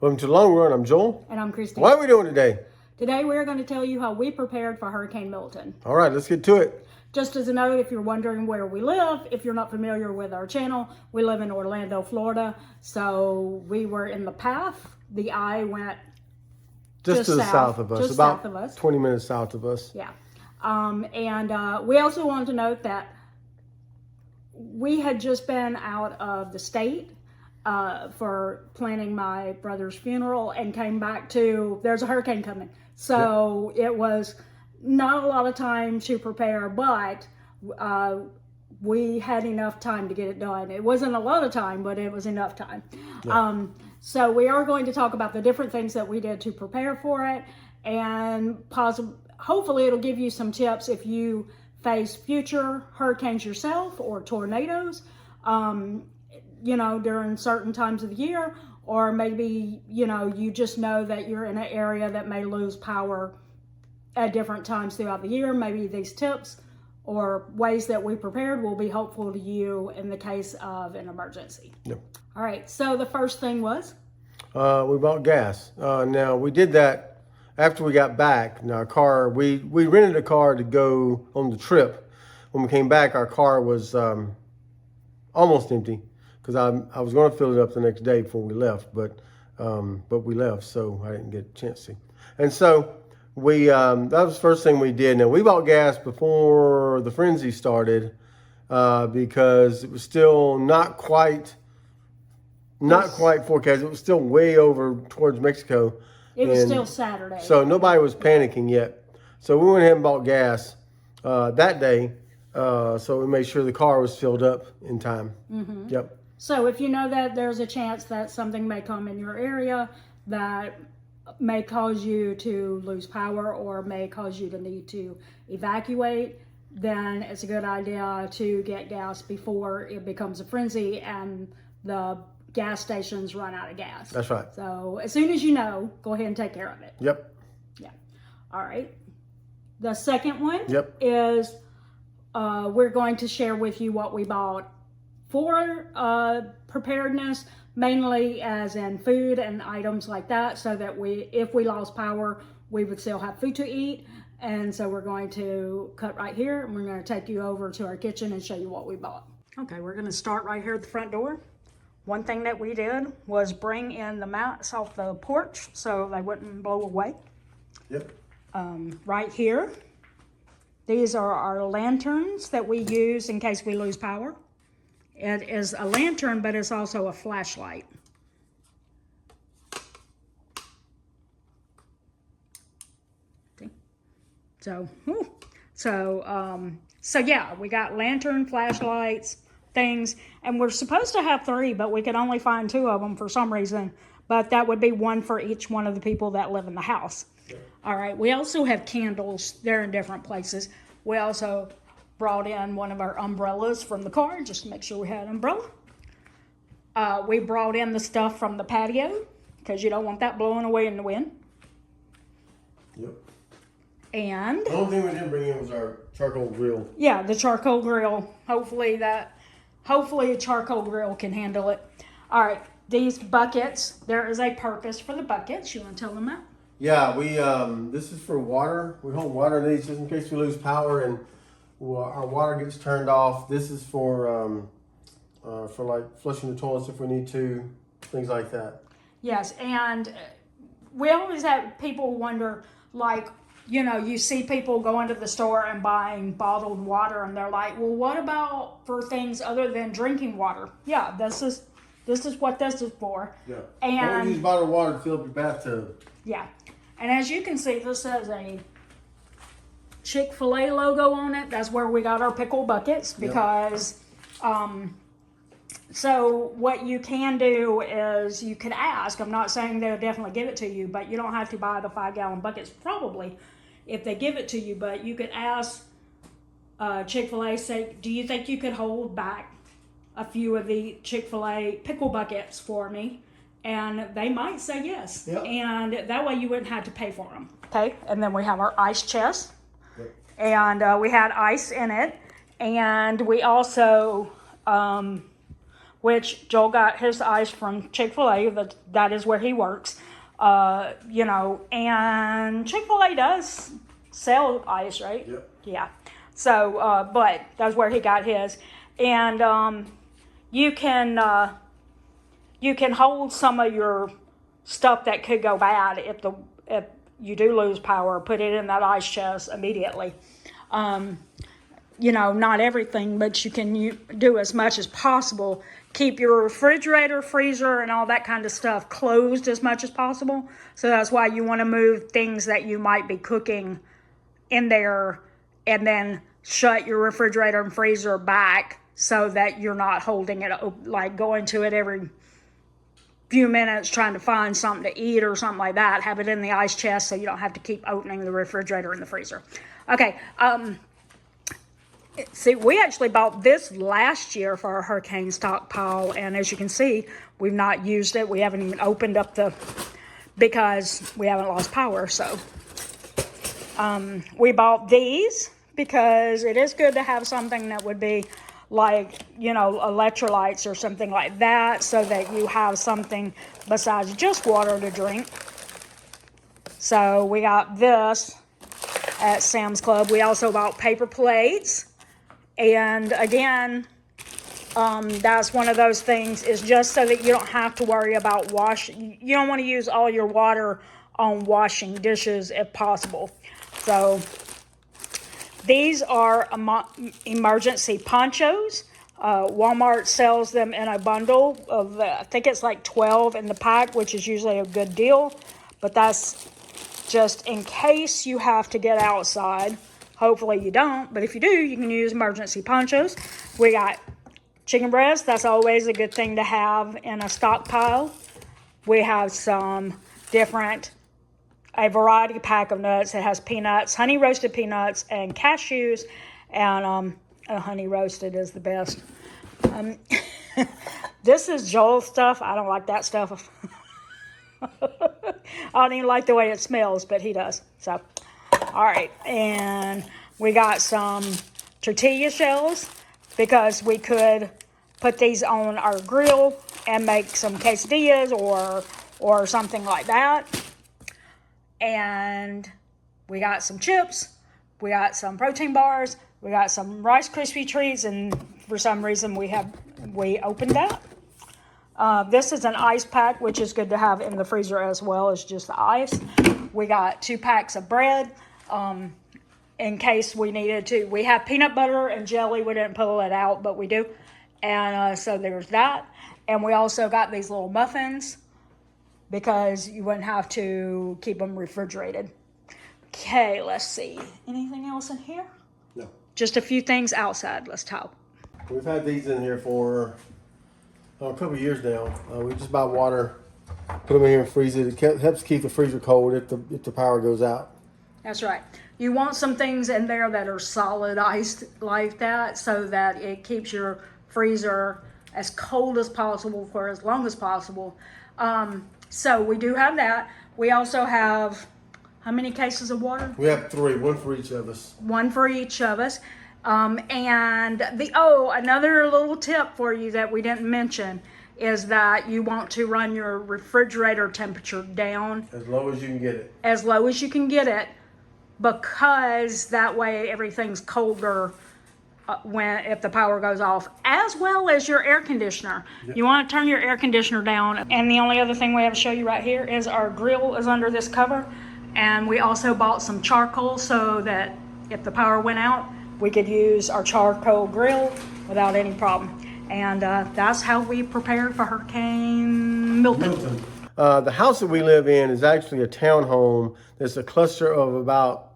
Welcome to the Long Run. I'm Joel. And I'm Christy. What are we doing today? Today we're going to tell you how we prepared for Hurricane Milton. All right, let's get to it. Just as a note, if you're wondering where we live, if you're not familiar with our channel, we live in Orlando, Florida. So we were in the path. The eye went just to the south of us, just about south of us. 20 minutes south of us. Yeah. We also wanted to note that we had just been out of the state for planning my brother's funeral and came back to, there's a hurricane coming. So It was not a lot of time to prepare, but we had enough time to get it done. It wasn't a lot of time, but it was enough time. So we are going to talk about the different things that we did to prepare for it, and hopefully it'll give you some tips if you face future hurricanes yourself or tornadoes, during certain times of the year, or maybe, you just know that you're in an area that may lose power at different times throughout the year. Maybe these tips or ways that we prepared will be helpful to you in the case of an emergency. Yep. All right, so the first thing was? We bought gas. Now, we did that after we got back. In our car, we rented a car to go on the trip. When we came back, our car was almost empty because I was going to fill it up the next day before we left, but we left, so I didn't get a chance to. And so we that was the first thing we did. Now, we bought gas before the frenzy started because it was still not quite forecast. It was still way over towards Mexico. It was still Saturday. So nobody was panicking yet. So we went ahead and bought gas that day. So we made sure the car was filled up in time. Mm-hmm. Yep. So if you know that there's a chance that something may come in your area that may cause you to lose power or may cause you to need to evacuate, then it's a good idea to get gas before it becomes a frenzy and the gas stations run out of gas. That's right. So as soon as you know, go ahead and take care of it. Yep. Yeah. All right. The second one is we're going to share with you what we bought for preparedness, mainly as in food and items like that, so that if we lost power, we would still have food to eat. And so we're going to cut right here, and we're going to take you over to our kitchen and show you what we bought. Okay, we're going to start right here at the front door. One thing that we did was bring in the mats off the porch so they wouldn't blow away. Yep. Right here, these are our lanterns that we use in case we lose power. It is a lantern, but it's also a flashlight. See? So yeah, we got lantern, flashlights, things, and we're supposed to have 3, but we could only find 2 of them for some reason. But that would be 1 for each one of the people that live in the house. All right, we also have candles. They're in different places. We also brought in one of our umbrellas from the car just to make sure we had an umbrella. We brought in the stuff from the patio because you don't want that blowing away in the wind. Yep. And the only thing we didn't bring in was our charcoal grill. Yeah, the charcoal grill. Hopefully a charcoal grill can handle it. All right, these buckets, there is a purpose for the buckets. You want to tell them that? Yeah, we this is for water. We hold water in these just in case we lose power and our water gets turned off. This is for like flushing the toilets if we need to, things like that. Yes, and we always have people wonder, like, you see people going to the store and buying bottled water, and they're like, well, what about for things other than drinking water? Yeah, this is what this is for. Yeah. And don't use bottled water to fill up your bathtub. Yeah, and as you can see, this has a Chick-fil-A logo on it. That's where we got our pickle buckets because, so what you can do is you could ask. I'm not saying they'll definitely give it to you, but you don't have to buy the 5-gallon buckets probably if they give it to you. But you could ask Chick-fil-A, say, do you think you could hold back a few of the Chick-fil-A pickle buckets for me? And they might say yes. Yep. And that way you wouldn't have to pay for them. Okay, and then we have our ice chest. Yep. And we had ice in it. And we also which Joel got his ice from Chick-fil-A. That is where he works. You know, and Chick-fil-A does sell ice, right? Yep. Yeah. So, but that's where he got his. And you can hold some of your stuff that could go bad if you do lose power, put it in that ice chest immediately. You know, not everything, but you can do as much as possible. Keep your refrigerator, freezer, and all that kind of stuff closed as much as possible. So that's why you want to move things that you might be cooking in there, and then shut your refrigerator and freezer back so that you're not holding it, like going to it every few minutes trying to find something to eat or something like that. Have it in the ice chest so you don't have to keep opening the refrigerator and the freezer. Okay, see, we actually bought this last year for our hurricane stockpile, and as you can see, we've not used it. We haven't even opened up because we haven't lost power. So we bought these because it is good to have something that would be like, you know, electrolytes or something like that, so that you have something besides just water to drink. So we got this at Sam's Club. We also bought paper plates. And again, that's one of those things, is just so that you don't have to worry about washing. You don't want to use all your water on washing dishes if possible. So these are emergency ponchos. Walmart sells them in a bundle of, I think it's like 12 in the pack, which is usually a good deal. But that's just in case you have to get outside. Hopefully you don't, but if you do, you can use emergency ponchos. We got chicken breast. That's always a good thing to have in a stockpile. We have some a variety pack of nuts. It has peanuts, honey roasted peanuts, and cashews, and honey roasted is the best. This is Joel's stuff. I don't like that stuff. I don't even like the way it smells, but he does. So, all right, and we got some tortilla shells because we could put these on our grill and make some quesadillas or something like that. And we got some chips, we got some protein bars, we got some Rice Krispie treats, and for some reason we opened that. This is an ice pack, which is good to have in the freezer as well as just the ice. We got 2 packs of bread in case we needed to. We have peanut butter and jelly. We didn't pull it out, but we do. And so there's that. And we also got these little muffins because you wouldn't have to keep them refrigerated. Okay, let's see. Anything else in here? No. Just a few things outside. Let's talk. We've had these in here for a couple of years now. We just buy water, put them in here and freeze it. It helps keep the freezer cold if the power goes out. That's right. You want some things in there that are solid iced like that, so that it keeps your freezer as cold as possible for as long as possible. So we do have that. We also have, how many cases of water? We have 3, one for each of us. One for each of us. And another little tip for you that we didn't mention is that you want to run your refrigerator temperature down As low as you can get it. as low as you can get it, because that way everything's colder if the power goes off, as well as your air conditioner. Yep. You want to turn your air conditioner down. And the only other thing we have to show you right here is our grill is under this cover. And we also bought some charcoal so that if the power went out, we could use our charcoal grill without any problem. And that's how we prepared for Hurricane Milton. The house that we live in is actually a townhome. There's a cluster of about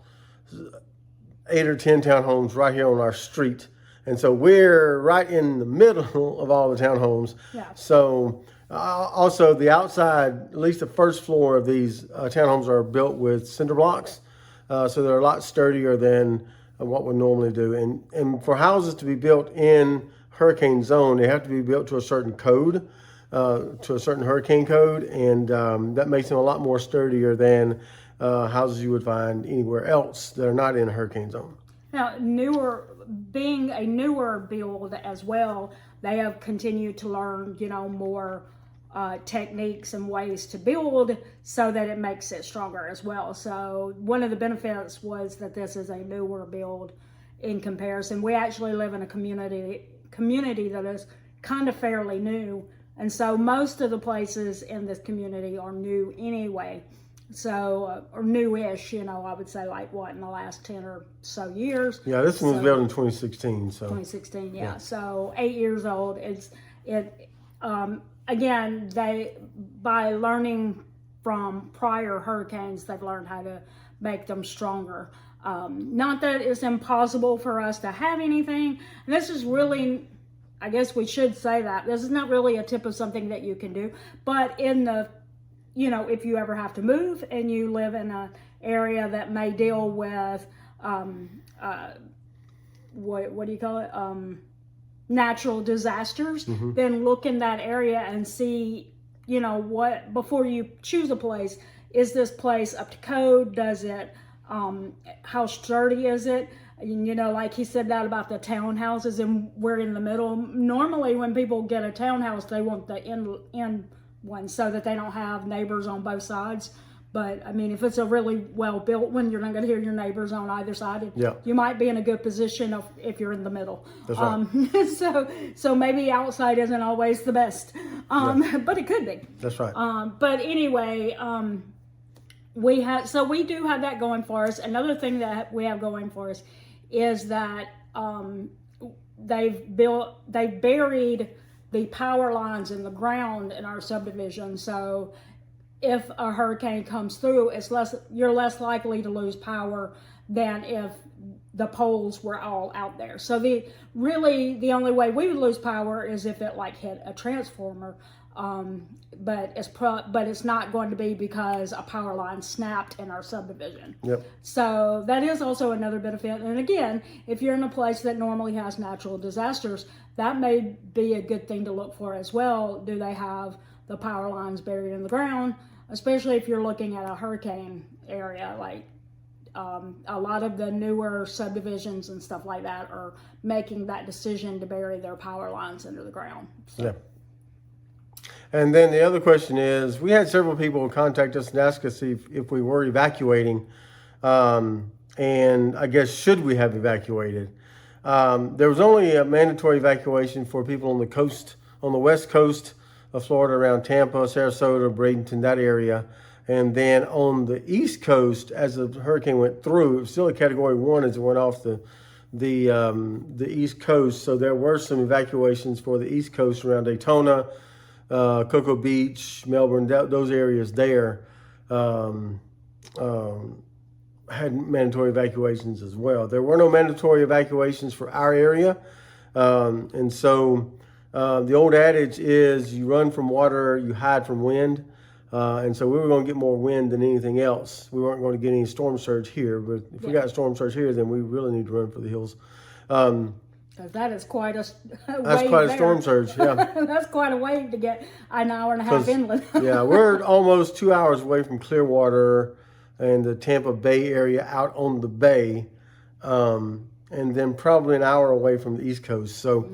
8 or 10 townhomes right here on our street. And so we're right in the middle of all the townhomes. Yeah. So also the outside, at least the first floor of these townhomes are built with cinder blocks. So they're a lot sturdier than what we normally do. And for houses to be built in hurricane zone, they have to be built to a certain code, to a certain hurricane code. And that makes them a lot more sturdier than houses you would find anywhere else that are not in a hurricane zone. Now, being a newer build as well, they have continued to learn, more techniques and ways to build so that it makes it stronger as well. So one of the benefits was that this is a newer build in comparison. We actually live in a community that is kind of fairly new, and so most of the places in this community are new anyway. So or newish, I would say, like what, in the last 10 or so years. Yeah, this one was built in 2016. So 2016, yeah. So 8 years old. Again, by learning from prior hurricanes, they've learned how to make them stronger. Not that it's impossible for us to have anything. And this is really, I guess we should say that this is not really a tip of something that you can do, but if you ever have to move and you live in an area that may deal with what do you call it? Natural disasters, then look in that area and see, what, before you choose a place, is this place up to code? Does it, how sturdy is it? Like he said that about the townhouses, and we're in the middle. Normally when people get a townhouse, they want the end one so that they don't have neighbors on both sides. But I mean, if it's a really well built one, you're not going to hear your neighbors on either side. Yeah. You might be in a good position if you're in the middle. That's right. So maybe outside isn't always the best, but it could be. That's right. But anyway, we do have that going for us. Another thing that we have going for us is that they've buried the power lines in the ground in our subdivision. So if a hurricane comes through, you're less likely to lose power than if the poles were all out there. So the only way we would lose power is if it hit a transformer, but it's not going to be because a power line snapped in our subdivision. Yep. So that is also another benefit. And again, if you're in a place that normally has natural disasters, that may be a good thing to look for as well. Do they have the power lines buried in the ground? Especially if you're looking at a hurricane area, a lot of the newer subdivisions and stuff like that are making that decision to bury their power lines under the ground. So. Yeah. And then the other question is, we had several people contact us and ask us if we were evacuating, and I guess should we have evacuated? There was only a mandatory evacuation for people on the coast, on the west coast of Florida, around Tampa, Sarasota, Bradenton, that area. And then on the east coast, as the hurricane went through, it was still a category 1 as it went off the east coast. So there were some evacuations for the east coast around Daytona, Cocoa Beach, Melbourne, those areas there had mandatory evacuations as well. There were no mandatory evacuations for our area. And so the old adage is you run from water, you hide from wind. And so we were going to get more wind than anything else. We weren't going to get any storm surge here, but if we got storm surge here, then we really need to run for the hills. That is quite a storm surge, yeah. That's quite a wave to get an hour and a half inland. Yeah, we're almost 2 hours away from Clearwater and the Tampa Bay area out on the bay. And then probably an hour away from the East Coast. So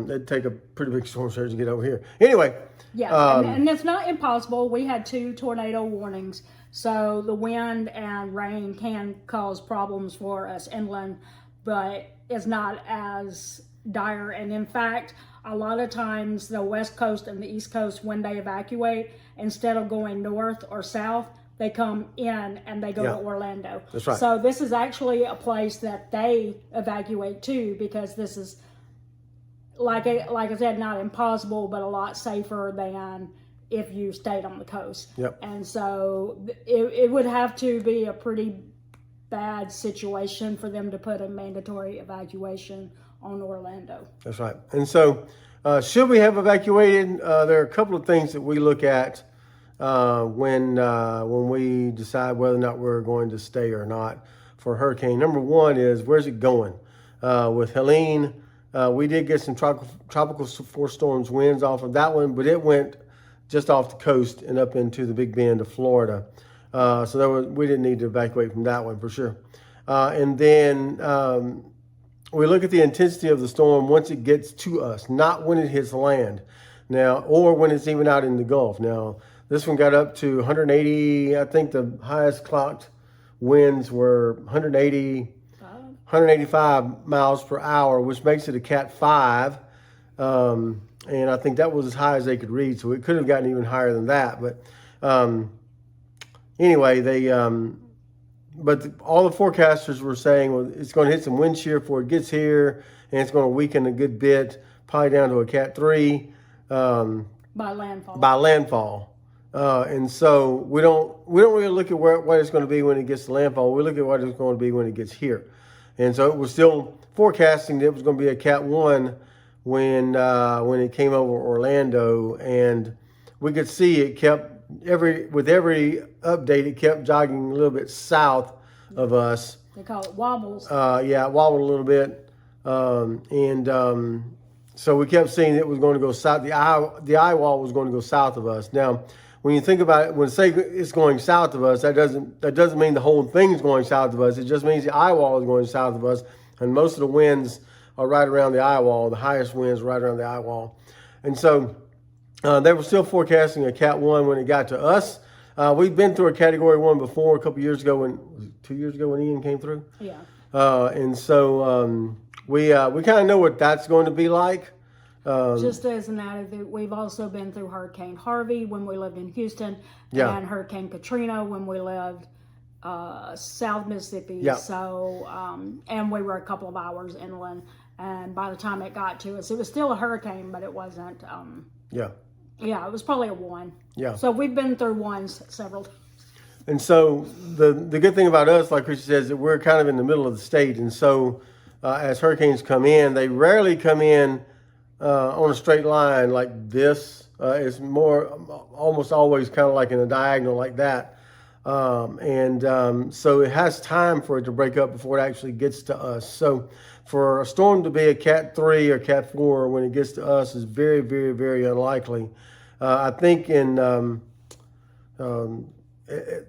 it'd take a pretty big storm surge to get over here. Anyway. Yes, and it's not impossible. We had 2 tornado warnings. So the wind and rain can cause problems for us inland, but it's not as dire. And in fact, a lot of times the West Coast and the East Coast, when they evacuate, instead of going north or south, they come in and they go to Orlando. That's right. So this is actually a place that they evacuate to, because this is, like I said, not impossible, but a lot safer than if you stayed on the coast. Yep. And so it would have to be a pretty bad situation for them to put a mandatory evacuation on Orlando. That's right. And so should we have evacuated? There are a couple of things that we look at when we decide whether or not we're going to stay or not for a hurricane. Number one is, where's it going? With Helene, we did get some tropical force storms winds off of that one, but it went just off the coast and up into the Big Bend of Florida. So we didn't need to evacuate from that one for sure. And then we look at the intensity of the storm once it gets to us, not when it hits land. Now, or when it's even out in the Gulf. Now, this one got up to 180. I think the highest clocked winds were 185 miles per hour, which makes it a Cat 5. And I think that was as high as they could read, so it could have gotten even higher than that. But anyway, all the forecasters were saying, well, it's going to hit some wind shear before it gets here, and it's going to weaken a good bit, probably down to a Cat 3 by landfall. By landfall. And so we don't really look at what it's going to be when it gets to landfall. We look at what it's going to be when it gets here. And so it was still forecasting that it was going to be a Cat 1 when it came over Orlando, and we could see it kept with every update, it kept jogging a little bit south of us. They call it wobbles. Yeah, it wobbled a little bit, so we kept seeing it was going to go south. The eye wall was going to go south of us. Now, when you think about it, when say it's going south of us, that doesn't mean the whole thing's going south of us. It just means the eye wall is going south of us, and most of the winds are right around the eye wall. The highest winds right around the eye wall, and so they were still forecasting a Cat 1 when it got to us. We've been through a Category 1 before a couple years ago, 2 years ago when Ian came through. Yeah. And so we kind of know what that's going to be like. Just as an added, we've also been through Hurricane Harvey when we lived in Houston, Yeah. and Hurricane Katrina when we lived South Mississippi. Yeah. So, and we were a couple of hours inland, and by the time it got to us, it was still a hurricane, but it wasn't. Yeah. Yeah, it was probably a 1. Yeah. So we've been through ones several times. And so the good thing about us, like Christy says, that we're kind of in the middle of the state. And so as hurricanes come in, they rarely come in on a straight line like this. It's more almost always kind of like in a diagonal like that. So it has time for it to break up before it actually gets to us. So for a storm to be a Cat 3 or Cat 4 when it gets to us is very, very, very unlikely. I think in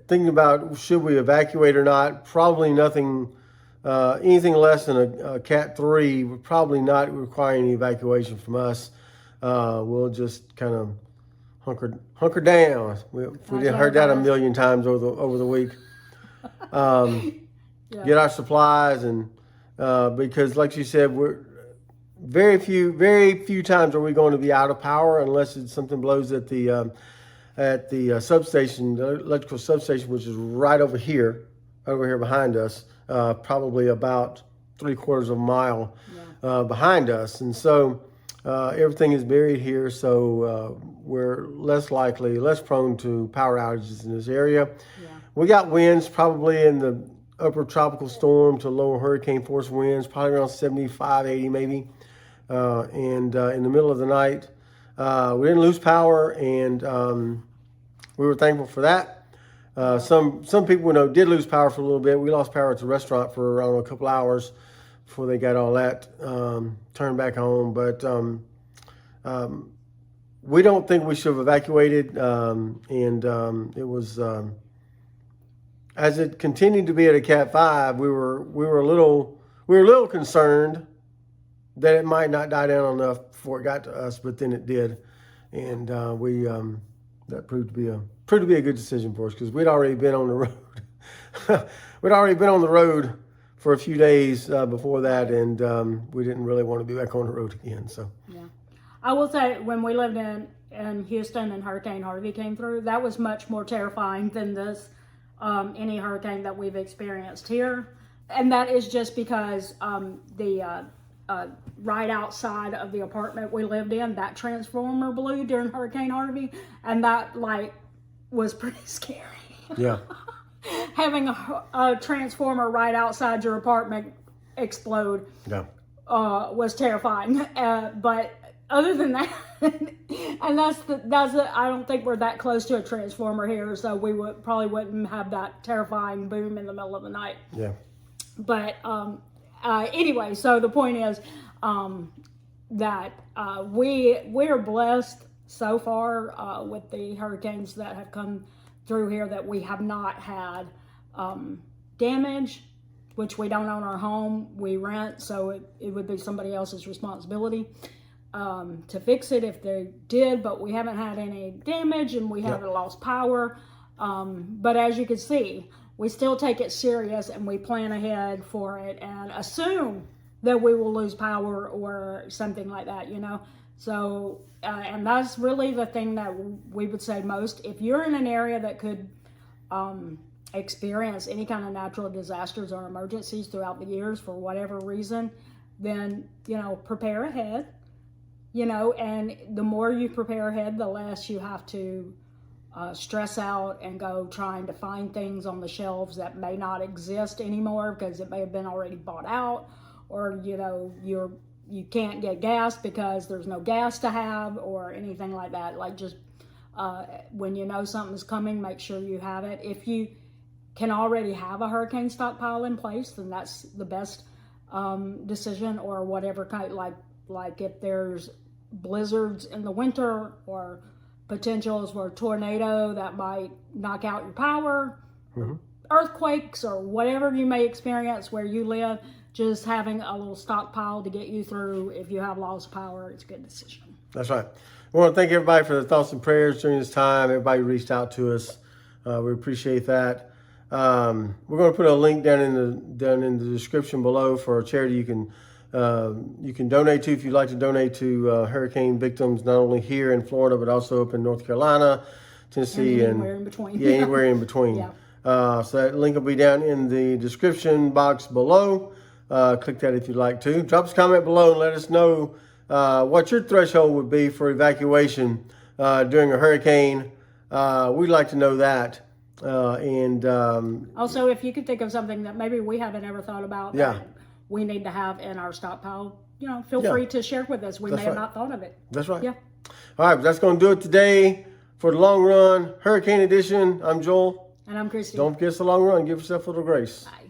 thinking about should we evacuate or not, probably nothing, anything less than a Cat 3 would probably not require any evacuation from us. We'll just kind of hunker down. We didn't heard that a million times over the week. Yeah. Get our supplies, and because like she said, we're very few times are we going to be out of power unless something blows at the substation, the electrical substation, which is right over here behind us, probably about 3/4 of a mile behind us. And so everything is buried here, so we're less prone to power outages in this area. Yeah. We got winds probably in the upper tropical storm to lower hurricane force winds, probably around 75, 80 maybe. And in the middle of the night, we didn't lose power, and we were thankful for that. Some people did lose power for a little bit. We lost power at the restaurant for a couple hours before they got all that turned back on. But we don't think we should have evacuated, it was as it continued to be at a Cat 5. We were a little concerned that it might not die down enough before it got to us, but then it did, and that proved to be a good decision for us because we'd already been on the road. We'd already been on the road for a few days before that, and we didn't really want to be back on the road again. So yeah, I will say when we lived in Houston and Hurricane Harvey came through, that was much more terrifying than this any hurricane that we've experienced here, and that is just because the right outside of the apartment we lived in, that transformer blew during Hurricane Harvey, and that was pretty scary. yeah, Having a transformer right outside your apartment explode was terrifying. But other than that, and that's I don't think we're that close to a transformer here, so we probably wouldn't have that terrifying boom in the middle of the night. Yeah. But anyway, so the point is that we're blessed so far with the hurricanes that have come through here, that we have not had damage which we don't own our home, we rent, so it would be somebody else's responsibility to fix it if they did, but we haven't had any damage and we haven't lost power. But as you can see, we still take it serious and we plan ahead for it and assume that we will lose power or something like that, you know. So, and that's really the thing that we would say most. If you're in an area that could experience any kind of natural disasters or emergencies throughout the years for whatever reason, then, you know, prepare ahead, you know, and the more you prepare ahead, the less you have to stress out and go trying to find things on the shelves that may not exist anymore because it may have been already bought out, or, you know, you can't get gas because there's no gas to have or anything like that. Like, just when you know something's coming, make sure you have it. If you can already have a hurricane stockpile in place, then that's the best decision, or whatever kind, like if there's blizzards in the winter or potentials for a tornado that might knock out your power, earthquakes, or whatever you may experience where you live, just having a little stockpile to get you through if you have lost power, it's a good decision. That's right. I want to thank everybody for their thoughts and prayers during this time. Everybody reached out to us. We appreciate that. We're going to put a link down in the description below for a charity you can donate to if you'd like to donate to hurricane victims, not only here in Florida but also up in North Carolina, Tennessee, and anywhere in between. Yeah, anywhere in between. Yeah. So that link will be down in the description box below. Click that if you'd like to. Drop us a comment below and let us know what your threshold would be for evacuation during a hurricane. We'd like to know that. Also, if you could think of something that maybe we haven't ever thought about that we need to have in our stockpile, you know, feel free to share with us. We may have not thought of it. That's right. Yeah. All right, that's going to do it today for the Long Run Hurricane Edition. I'm Joel. And I'm Christy. Don't forget the long run. Give yourself a little grace. Bye.